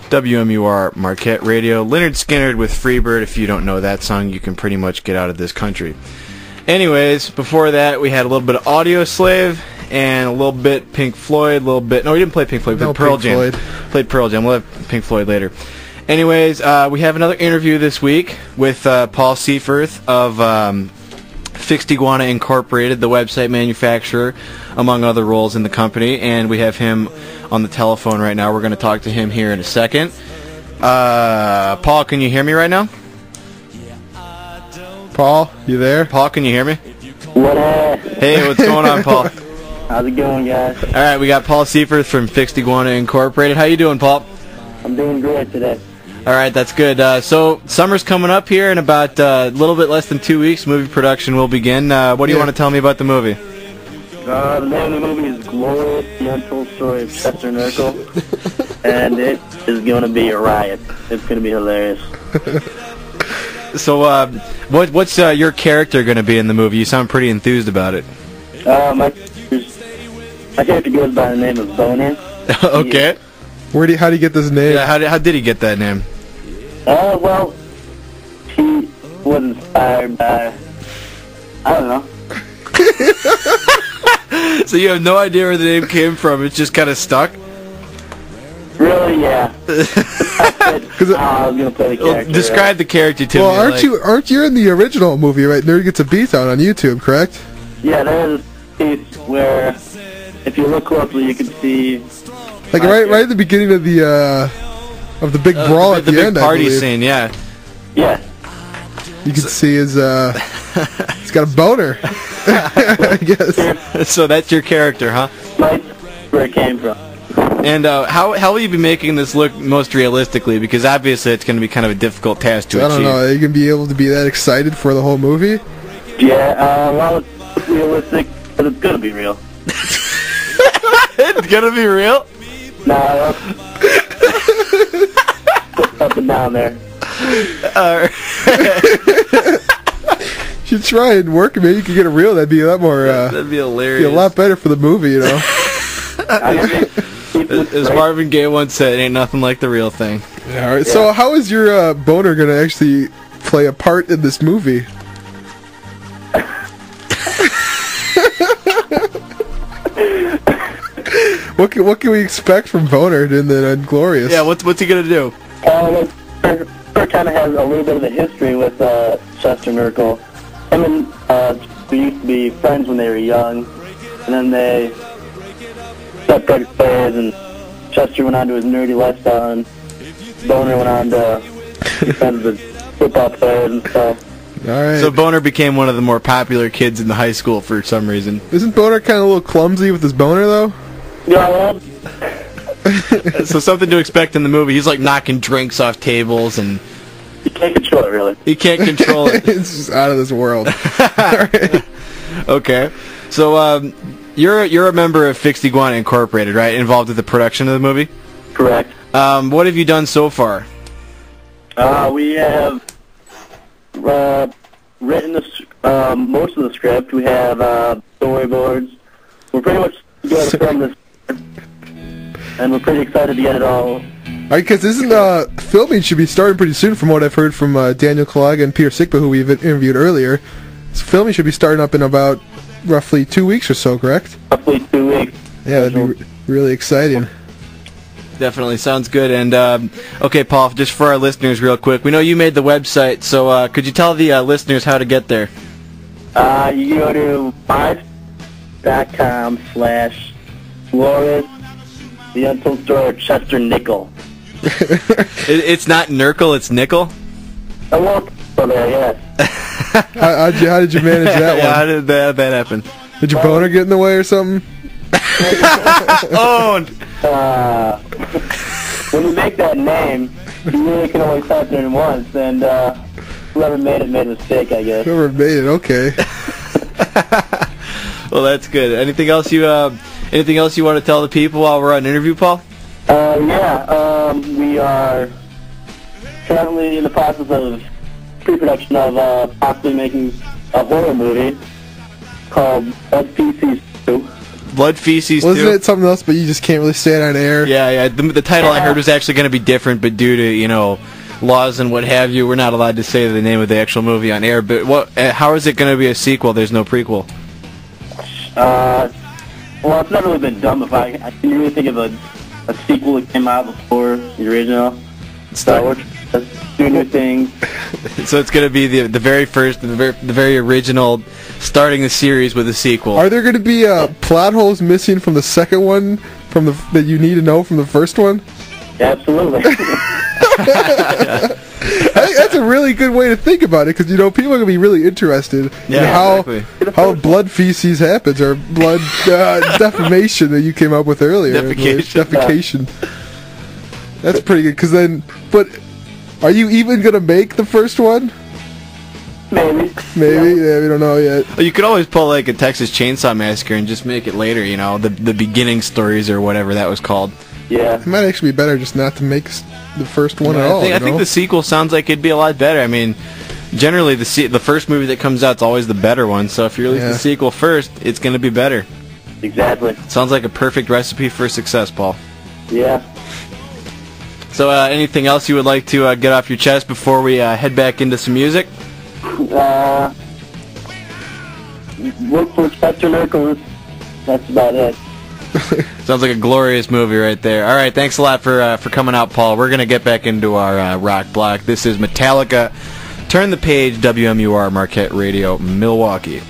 WMUR Marquette Radio. Leonard Skinner with Freebird. If you don't know that song, you can pretty much get out of this country. Anyways, before that, we had a little bit of Audio Slave and a little bit Pink Floyd, a little bit... No, we didn't play Pink Floyd. We played Pearl Jam. Played Pearl Jam. We'll have Pink Floyd later. Anyways, we have another interview this week with Paul Seifert of Fixed Iguana Incorporated, the website manufacturer, among other roles in the company. And we have him on the telephone right now. We're going to talk to him here in a second. Paul, can you hear me right now? Paul, you there? Paul, can you hear me? What up? Hey, what's going on, Paul? How's it going, guys? All right, we got Paul Seifert from Fixed Iguana Incorporated. How you doing, Paul? I'm doing great today. All right, that's good. So summer's coming up here in about a little bit less than 2 weeks. Movie production will begin. What do you want to tell me about the movie? The name of the movie is Glorious, the Untold Story of Chester Nirkle, and it is going to be a riot. It's going to be hilarious. So, what's your character going to be in the movie? You sound pretty enthused about it. My character goes by the name of Boner. Okay. How do you get this name? Yeah, how did he get that name? Well, he was inspired by, I don't know. So you have no idea where the name came from. It's just kind of stuck? Really, yeah. I was going to play the character. Describe the character to me. Well, aren't you in the original movie, right? Nerd Gets a Beatdown on YouTube, correct? Yeah, there's a piece where, if you look closely, you can see... Like right at the beginning of the big brawl at the end, big party I believe. scene, yeah. Yeah. You can see his, he's got a boner, I guess. So that's your character, huh? That's where it came from. And how will you be making this look most realistically? Because obviously it's going to be kind of a difficult task to achieve. I don't know. Are you going to be able to be that excited for the whole movie? Yeah, well, it's realistic, but it's going to be real. It's going to be real? No. Put something down there. You should try and work. Maybe you could get it real. That'd be a lot more. That'd be hilarious. Be a lot better for the movie, you know. As Marvin Gaye once said, it ain't nothing like the real thing. Yeah, all right. Yeah. So how is your boner going to actually play a part in this movie? What can we expect from Boner in the Unglorious? Yeah, what's he gonna do? Kurt kind of has a little bit of a history with Chester Nirkle. Him and we used to be friends when they were young, and then they separated ways, and Chester went on to his nerdy lifestyle, and Boner went on to be friends with football players and stuff. All right. So Boner became one of the more popular kids in the high school for some reason. Isn't Boner kind of a little clumsy with his boner, though? Yeah, well... So something to expect in the movie. He's like knocking drinks off tables and... You can't control it, really. He can't control it. It's just out of this world. Okay. So you're a member of Fixed Iguana Incorporated, right? Involved with the production of the movie? Correct. What have you done so far? We have written most of the script. We have storyboards. We're pretty much going to film this, and we're pretty excited to get it all. All right, because filming should be starting pretty soon, from what I've heard from Daniel Kalaga and Peter Sikba, who we've interviewed earlier. So filming should be starting up in about roughly 2 weeks or so, correct? Roughly 2 weeks. Yeah, that'd be really exciting. Definitely sounds good. And okay, Paul, just for our listeners, real quick, we know you made the website, so could you tell the listeners how to get there? You go to MySpace.com/Glorious, the Untold Story of Chester Nickel. It's not Nirkle, it's Nickel? I won't go there, yes. How did you manage that one? Yeah, how did that happen? Did your boner get in the way or something? Oh! When you make that name, you really can only type it in once, and whoever made it made a mistake, I guess. Whoever made it, okay. Well, that's good. Anything else you want to tell the people while we're on interview, Paul? We are currently in the process of pre-production of possibly making a horror movie called SPC2. Blood Feces Wasn't too. it something else, but you just can't really say it on air? Yeah. The title I heard was actually going to be different, but due to, laws and what have you, we're not allowed to say the name of the actual movie on air. But how is it going to be a sequel? There's no prequel. Well, it's never really been done before. I can really think of a sequel that came out before the original. So we're doing new things. So it's going to be the very first, the very original, starting the series with a sequel. Are there going to be plot holes missing from the second one, that you need to know from the first one? Absolutely. I think that's a really good way to think about it, because people are going to be really interested in how blood feces happens, or blood defamation that you came up with earlier. Defecation. That's pretty good. But are you even going to make the first one? Maybe. Yeah, we don't know yet. Well, you could always pull like a Texas Chainsaw Massacre and just make it later. The beginning stories or whatever that was called. Yeah. It might actually be better just not to make the first one at all. I think the sequel sounds like it'd be a lot better. I mean, generally the first movie that comes out is always the better one. So if you release the sequel first, it's going to be better. Exactly. Sounds like a perfect recipe for success, Paul. Yeah. So anything else you would like to get off your chest before we head back into some music? Look for Chester Nirkle. That's about it. Sounds like a glorious movie right there. All right, thanks a lot for coming out, Paul. We're going to get back into our rock block. This is Metallica. Turn the Page, WMUR Marquette Radio, Milwaukee.